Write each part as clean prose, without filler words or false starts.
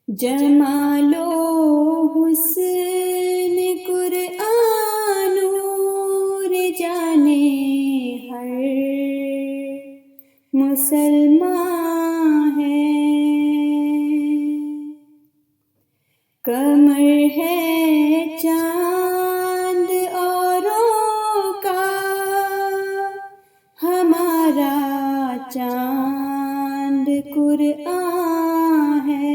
جمال و حسن قرآن نور جانے ہر مسلمان ہے، قمر ہے چاند اوروں کا، ہمارا چاند قرآن ہے۔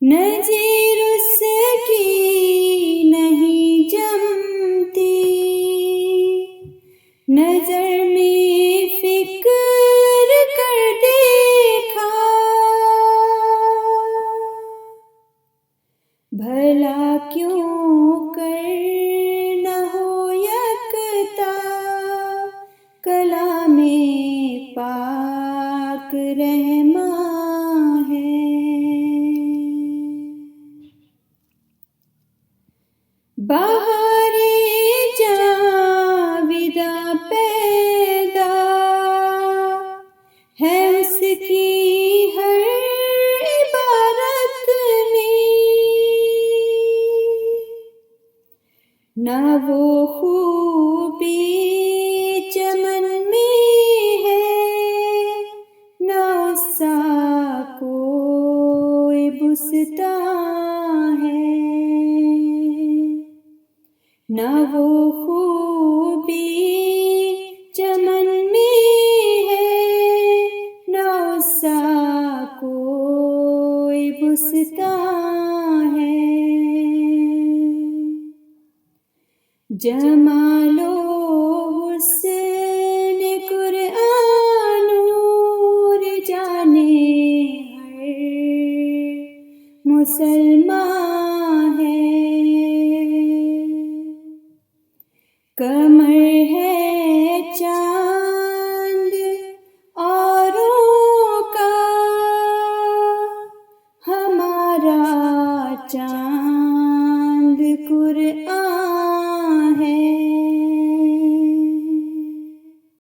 نظیر اس کی نہیں جمتی، نظر میں فکر کر دیکھا، بھلا کیوں کر نہ ہو یکتا، کلام پاک رحماں ہے۔ بہار جاویداں پیدا ہے اس کی ہر عبارت میں، نہ وہ خوبی چمن میں ہے، نہ اس سا کوئی بستان ہے، نہ وہ خوبی چمن میں ہے، نہ اس سا کوئی بستان ہے۔ جمال و حسن قرآن نور جانے ہر مسلمان